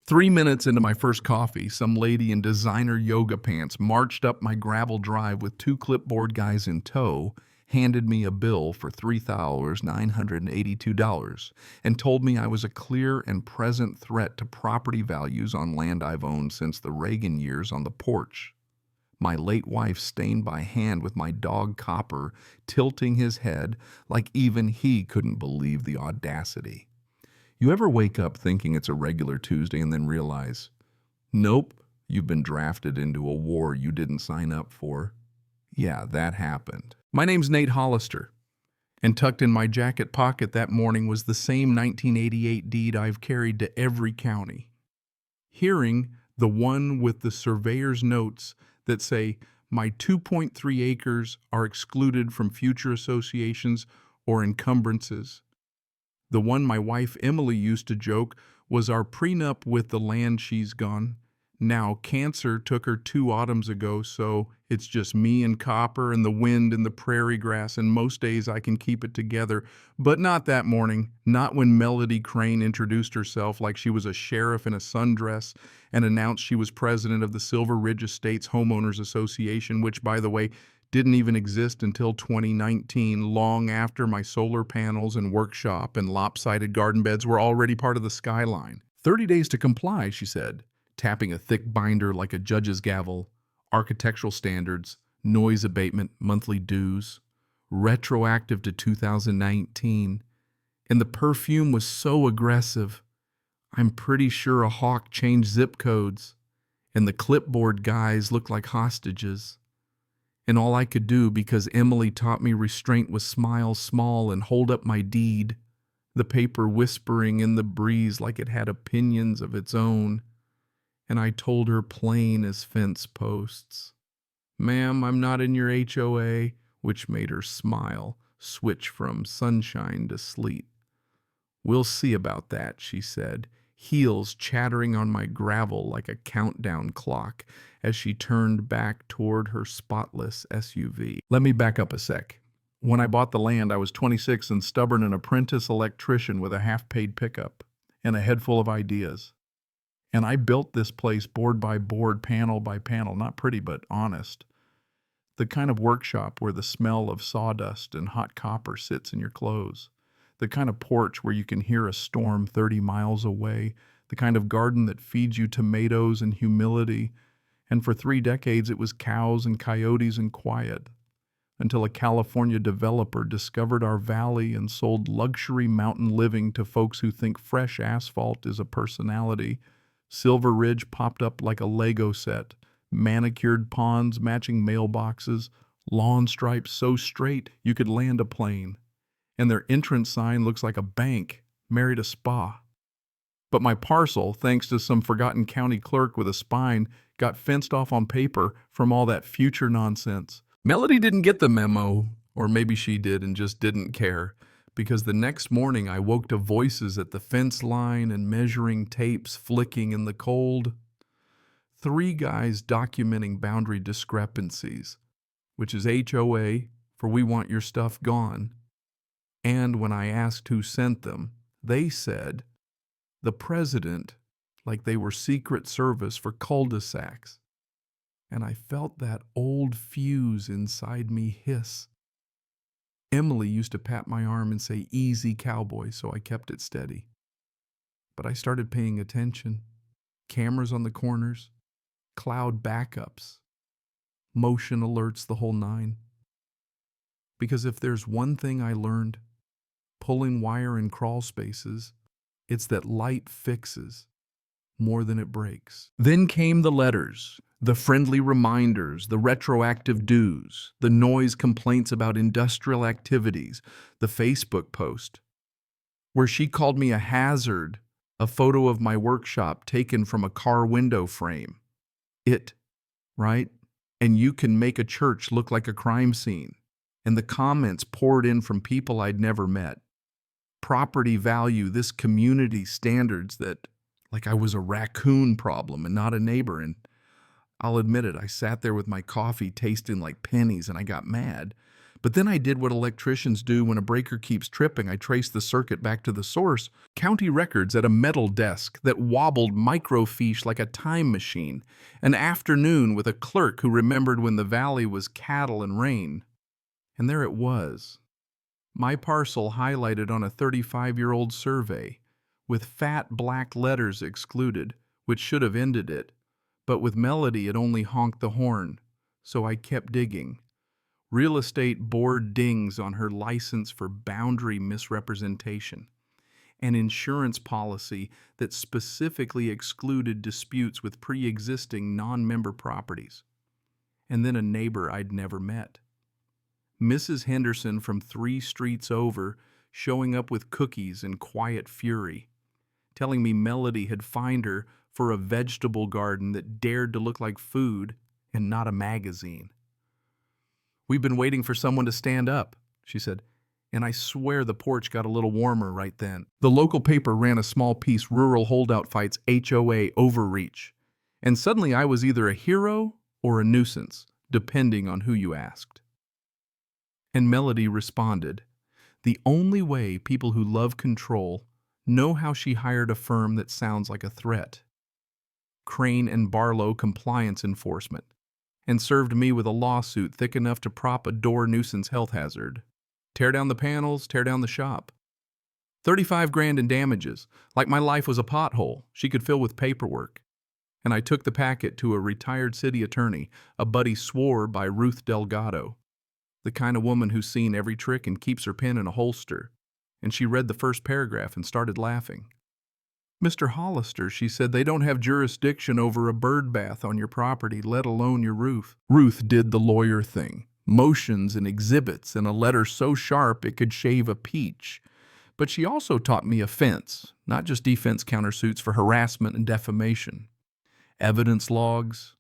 3 minutes into my first coffee, some lady in designer yoga pants marched up my gravel drive with two clipboard guys in tow, handed me a bill for $3,982, and told me I was a clear and present threat to property values on land I've owned since the Reagan years on the porch. My late wife stained by hand with my dog Copper, tilting his head like even he couldn't believe the audacity. You ever wake up thinking it's a regular Tuesday and then realize, nope, you've been drafted into a war you didn't sign up for? Yeah, that happened. My name's Nate Hollister, and tucked in my jacket pocket that morning was the same 1988 deed I've carried to every county. Hearing the one with the surveyor's notes that say, my 2.3 acres are excluded from future associations or encumbrances. The one my wife Emily used to joke was our prenup with the land she's gone. Now, cancer took her 2 autumns ago, so it's just me and Copper and the wind and the prairie grass, and most days I can keep it together. But not that morning, not when Melody Crane introduced herself like she was a sheriff in a sundress and announced she was president of the Silver Ridge Estates Homeowners Association, which, by the way, didn't even exist until 2019, long after my solar panels and workshop and lopsided garden beds were already part of the skyline. 30 days to comply, she said, tapping a thick binder like a judge's gavel, architectural standards, noise abatement, monthly dues, retroactive to 2019. And the perfume was so aggressive. I'm pretty sure a hawk changed zip codes, and the clipboard guys looked like hostages. And all I could do, because Emily taught me restraint, was smile small and hold up my deed, the paper whispering in the breeze like it had opinions of its own. And I told her plain as fence posts, "Ma'am, I'm not in your HOA," which made her smile switch from sunshine to sleet. "We'll see about that," she said, heels chattering on my gravel like a countdown clock as she turned back toward her spotless SUV. Let me back up a sec. When I bought the land, I was 26 and stubborn, an apprentice electrician with a half-paid pickup and a head full of ideas. And I built this place board by board, panel by panel, not pretty but honest. The kind of workshop where the smell of sawdust and hot copper sits in your clothes. The kind of porch where you can hear a storm 30 miles away. The kind of garden that feeds you tomatoes and humility. And for 3 decades, it was cows and coyotes and quiet, until a California developer discovered our valley and sold luxury mountain living to folks who think fresh asphalt is a personality. Silver Ridge popped up like a Lego set, manicured ponds matching mailboxes, lawn stripes so straight you could land a plane. And their entrance sign looks like a bank married a spa. But my parcel, thanks to some forgotten county clerk with a spine, got fenced off on paper from all that future nonsense. Melody didn't get the memo, or maybe she did and just didn't care, because the next morning I woke to voices at the fence line and measuring tapes flicking in the cold. 3 guys documenting boundary discrepancies, which is HOA for "we want your stuff gone." And when I asked who sent them, they said, the president, like they were Secret Service for cul-de-sacs. And I felt that old fuse inside me hiss. Emily used to pat my arm and say, "Easy, cowboy," so I kept it steady. But I started paying attention. Cameras on the corners, cloud backups, motion alerts, the whole nine. Because if there's one thing I learned, pulling wire in crawl spaces, it's that light fixes more than it breaks. Then came the letters, the friendly reminders, the retroactive dues, the noise complaints about industrial activities, the Facebook post, where she called me a hazard, a photo of my workshop taken from a car window frame. It, right? And you can make a church look like a crime scene. And the comments poured in from people I'd never met. Property value, this community standards that, like I was a raccoon problem and not a neighbor. And I'll admit it, I sat there with my coffee tasting like pennies and I got mad But then I did what electricians do when a breaker keeps tripping. I traced the circuit back to the source. County records at a metal desk that wobbled microfiche like a time machine. An afternoon with a clerk who remembered when the valley was cattle and rain. And there it was. My parcel highlighted on a 35-year-old survey, with fat black letters excluded, which should have ended it. But with Melody it only honked the horn. So I kept digging. Real estate board dings on her license for boundary misrepresentation, an insurance policy that specifically excluded disputes with pre-existing non-member properties, and then a neighbor I'd never met. Mrs. Henderson from 3 streets over, showing up with cookies in quiet fury, telling me Melody had fined her for a vegetable garden that dared to look like food and not a magazine. "We've been waiting for someone to stand up," she said, and I swear the porch got a little warmer right then. The local paper ran a small piece, "Rural Holdout Fights HOA Overreach," and suddenly I was either a hero or a nuisance, depending on who you asked. And Melody responded, the only way people who love control know how she hired a firm that sounds like a threat. Crane and Barlow Compliance Enforcement, and served me with a lawsuit thick enough to prop a door nuisance health hazard. Tear down the panels, tear down the shop. 35 grand in damages, like my life was a pothole she could fill with paperwork. And I took the packet to a retired city attorney, a buddy swore by Ruth Delgado, the kind of woman who's seen every trick and keeps her pen in a holster. And she read the first paragraph and started laughing. "Mr. Hollister," she said, "they don't have jurisdiction over a bird bath on your property, let alone your roof." Ruth did the lawyer thing. Motions and exhibits and a letter so sharp it could shave a peach. But she also taught me offense, not just defense countersuits for harassment and defamation. Evidence logs,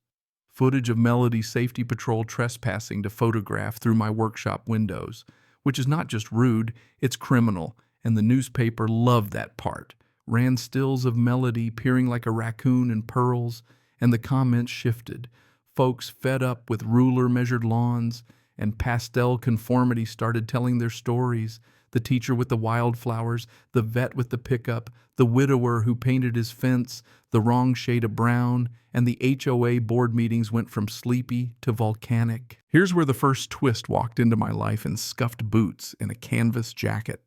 footage of Melody's safety patrol trespassing to photograph through my workshop windows, which is not just rude, it's criminal, and the newspaper loved that part. Ran stills of Melody peering like a raccoon in pearls, and the comments shifted. Folks fed up with ruler-measured lawns, and pastel conformity started telling their stories. The teacher with the wildflowers, the vet with the pickup, the widower who painted his fence the wrong shade of brown, and the HOA board meetings went from sleepy to volcanic. Here's where the first twist walked into my life in scuffed boots and a canvas jacket.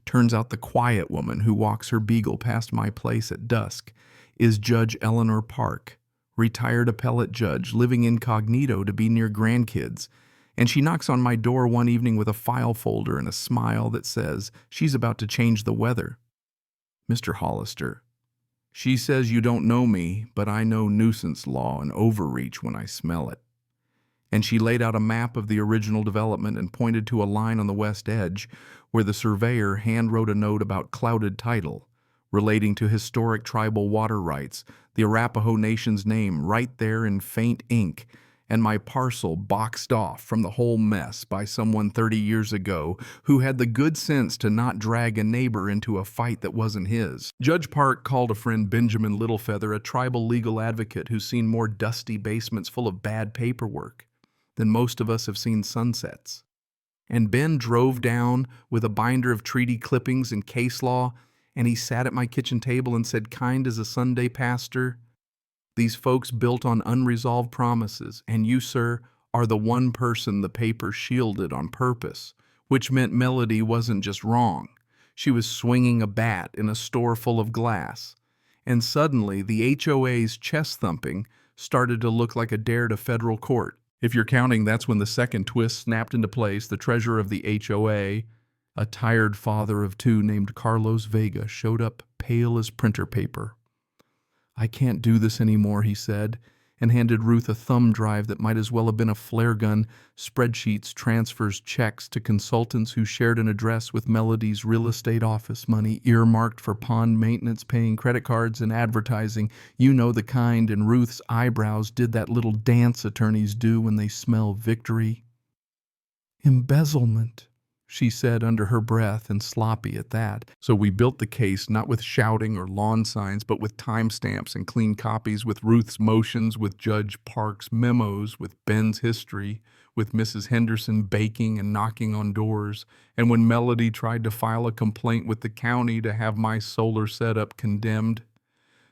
Turns out the quiet woman who walks her beagle past my place at dusk is Judge Eleanor Park, retired appellate judge living incognito to be near grandkids. And she knocks on my door one evening with a file folder and a smile that says she's about to change the weather. "Mr. Hollister," she says, "you don't know me, but I know nuisance law and overreach when I smell it." And she laid out a map of the original development and pointed to a line on the west edge where the surveyor hand-wrote a note about clouded title, relating to historic tribal water rights, the Arapaho Nation's name right there in faint ink, and my parcel boxed off from the whole mess by someone 30 years ago who had the good sense to not drag a neighbor into a fight that wasn't his. Judge Park called a friend, Benjamin Littlefeather, a tribal legal advocate who's seen more dusty basements full of bad paperwork than most of us have seen sunsets. And Ben drove down with a binder of treaty clippings and case law, and he sat at my kitchen table and said, kind as a Sunday pastor, "These folks built on unresolved promises, and you, sir, are the one person the paper shielded on purpose," which meant Melody wasn't just wrong. She was swinging a bat in a store full of glass. And suddenly, the HOA's chest thumping started to look like a dare to federal court. If you're counting, that's when the second twist snapped into place. The treasurer of the HOA, a tired father of 2 named Carlos Vega, showed up pale as printer paper. "I can't do this anymore," he said, and handed Ruth a thumb drive that might as well have been a flare gun, spreadsheets, transfers, checks to consultants who shared an address with Melody's real estate office, money earmarked for pond maintenance, paying credit cards and advertising. You know the kind, and Ruth's eyebrows did that little dance attorneys do when they smell victory. "Embezzlement," she said under her breath, and sloppy at that. So we built the case not with shouting or lawn signs, but with timestamps and clean copies, with Ruth's motions, with Judge Park's memos, with Ben's history, with Mrs. Henderson baking and knocking on doors, and when Melody tried to file a complaint with the county to have my solar setup condemned.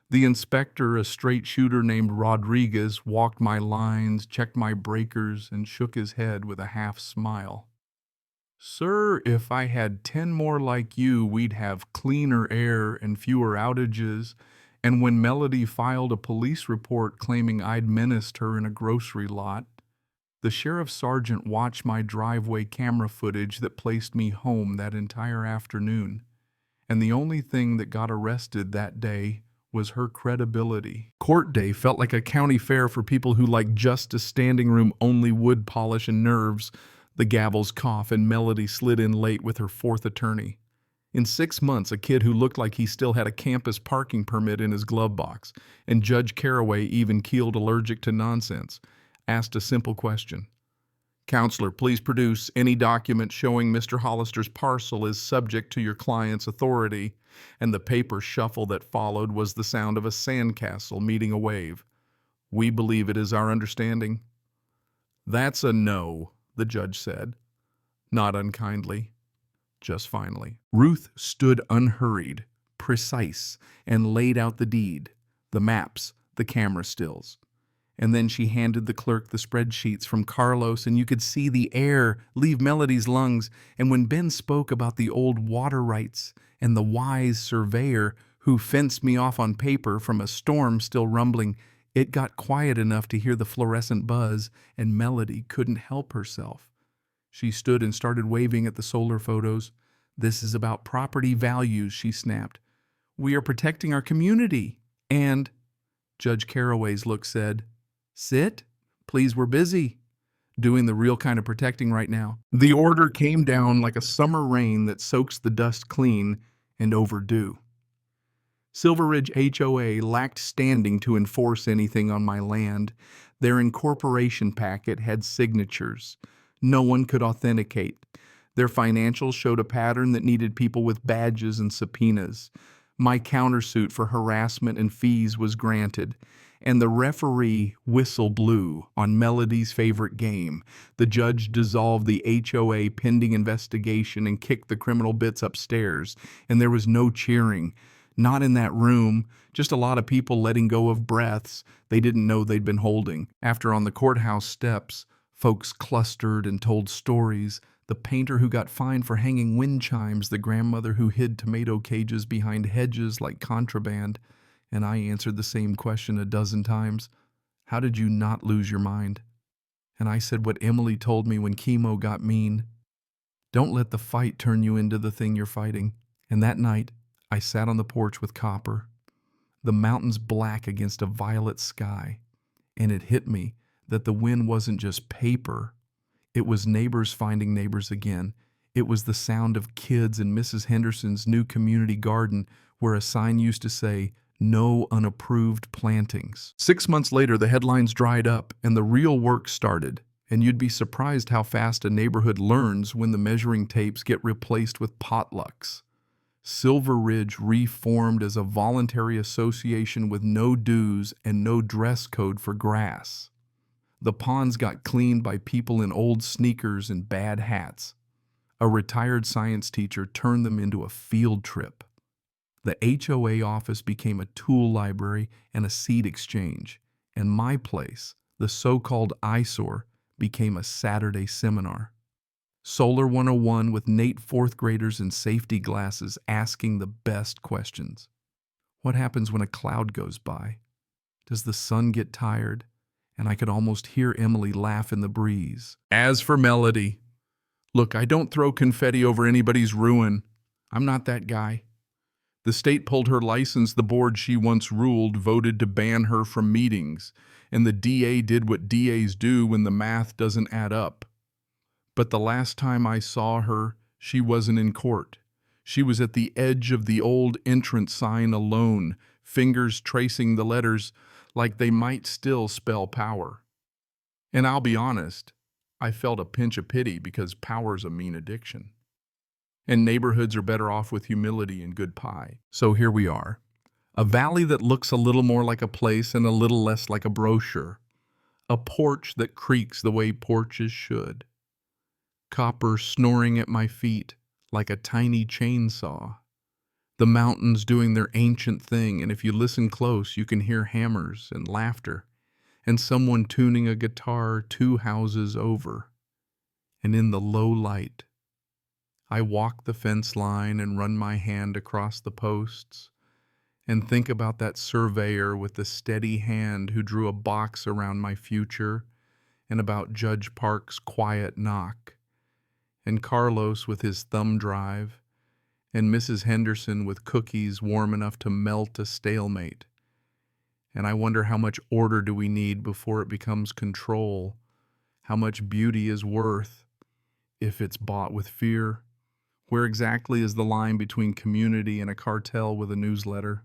The inspector, a straight shooter named Rodriguez, walked my lines, checked my breakers, and shook his head with a half smile. Sir, if I had 10 more like you, we'd have cleaner air and fewer outages. And when Melody filed a police report claiming I'd menaced her in a grocery lot, the sheriff's sergeant watched my driveway camera footage that placed me home that entire afternoon. And the only thing that got arrested that day was her credibility. Court day felt like a county fair for people who like justice standing room only wood polish and nerves. The gavels cough and Melody slid in late with her fourth attorney. In 6 months, a kid who looked like he still had a campus parking permit in his glove box, and Judge Caraway, even keeled allergic to nonsense, asked a simple question. Counselor, please produce any document showing Mr. Hollister's parcel is subject to your client's authority. And the paper shuffle that followed was the sound of a sandcastle meeting a wave. We believe it is our understanding. That's a no, the judge said, not unkindly, just finally. Ruth stood unhurried, precise, and laid out the deed, the maps, the camera stills. And then she handed the clerk the spreadsheets from Carlos, and you could see the air leave Melody's lungs. And when Ben spoke about the old water rights and the wise surveyor who fenced me off on paper from a storm still rumbling, it got quiet enough to hear the fluorescent buzz, and Melody couldn't help herself. She stood and started waving at the solar photos. This is about property values, she snapped. We are protecting our community. And Judge Caraway's look said, sit, please, we're busy. Doing the real kind of protecting right now. The order came down like a summer rain that soaks the dust clean and overdue. Silver Ridge HOA lacked standing to enforce anything on my land. Their incorporation packet had signatures. No one could authenticate. Their financials showed a pattern that needed people with badges and subpoenas. My countersuit for harassment and fees was granted, and the referee whistle blew on Melody's favorite game. The judge dissolved the HOA pending investigation and kicked the criminal bits upstairs, and there was no cheering. Not in that room, just a lot of people letting go of breaths they didn't know they'd been holding. After on the courthouse steps, folks clustered and told stories. The painter who got fined for hanging wind chimes, the grandmother who hid tomato cages behind hedges like contraband. And I answered the same question a dozen times. How did you not lose your mind? And I said what Emily told me when chemo got mean. Don't let the fight turn you into the thing you're fighting. And that night, I sat on the porch with Copper, the mountains black against a violet sky, and it hit me that the wind wasn't just paper. It was neighbors finding neighbors again. It was the sound of kids in Mrs. Henderson's new community garden where a sign used to say, "No unapproved plantings." 6 months later, the headlines dried up and the real work started. And you'd be surprised how fast a neighborhood learns when the measuring tapes get replaced with potlucks. Silver Ridge reformed as a voluntary association with no dues and no dress code for grass. The ponds got cleaned by people in old sneakers and bad hats. A retired science teacher turned them into a field trip. The HOA office became a tool library and a seed exchange, and my place, the so-called eyesore, became a Saturday seminar. Solar 101 with Nate fourth graders in safety glasses asking the best questions. What happens when a cloud goes by? Does the sun get tired? And I could almost hear Emily laugh in the breeze. As for Melody, look, I don't throw confetti over anybody's ruin. I'm not that guy. The state pulled her license. The board she once ruled voted to ban her from meetings, and the DA did what DAs do when the math doesn't add up. But the last time I saw her, she wasn't in court. She was at the edge of the old entrance sign alone, fingers tracing the letters like they might still spell power. And I'll be honest, I felt a pinch of pity because power's a mean addiction. And neighborhoods are better off with humility and good pie. So here we are. A valley that looks a little more like a place and a little less like a brochure. A porch that creaks the way porches should. Copper snoring at my feet like a tiny chainsaw. The mountains doing their ancient thing, and if you listen close, you can hear hammers and laughter, and someone tuning a guitar 2 houses over. And in the low light, I walk the fence line and run my hand across the posts, and think about that surveyor with the steady hand who drew a box around my future, and about Judge Park's quiet knock, and Carlos with his thumb drive, and Mrs. Henderson with cookies warm enough to melt a stalemate. And I wonder how much order do we need before it becomes control, how much beauty is worth if it's bought with fear. Where exactly is the line between community and a cartel with a newsletter?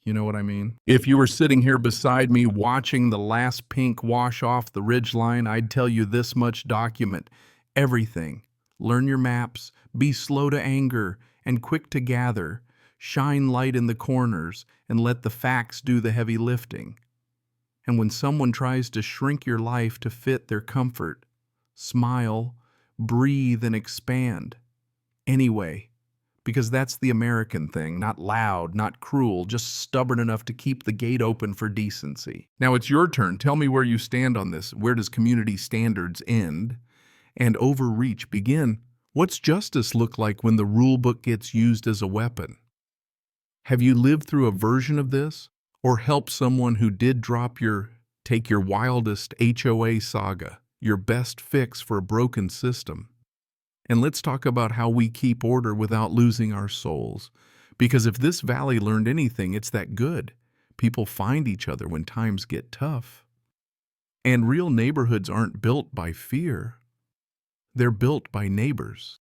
You know what I mean? If you were sitting here beside me watching the last pink wash off the ridgeline, I'd tell you this much: document everything. Learn your maps, be slow to anger and quick to gather, shine light in the corners, and let the facts do the heavy lifting. And when someone tries to shrink your life to fit their comfort, smile, breathe, and expand. Anyway, because that's the American thing, not loud, not cruel, just stubborn enough to keep the gate open for decency. Now it's your turn. Tell me where you stand on this. Where does community standards end and overreach begin? What's justice look like when the rule book gets used as a weapon? Have you lived through a version of this, or helped someone who did take your wildest HOA saga, your best fix for a broken system? And let's talk about how we keep order without losing our souls. Because if this valley learned anything, it's that good. People find each other when times get tough. And real neighborhoods aren't built by fear. They're built by neighbors.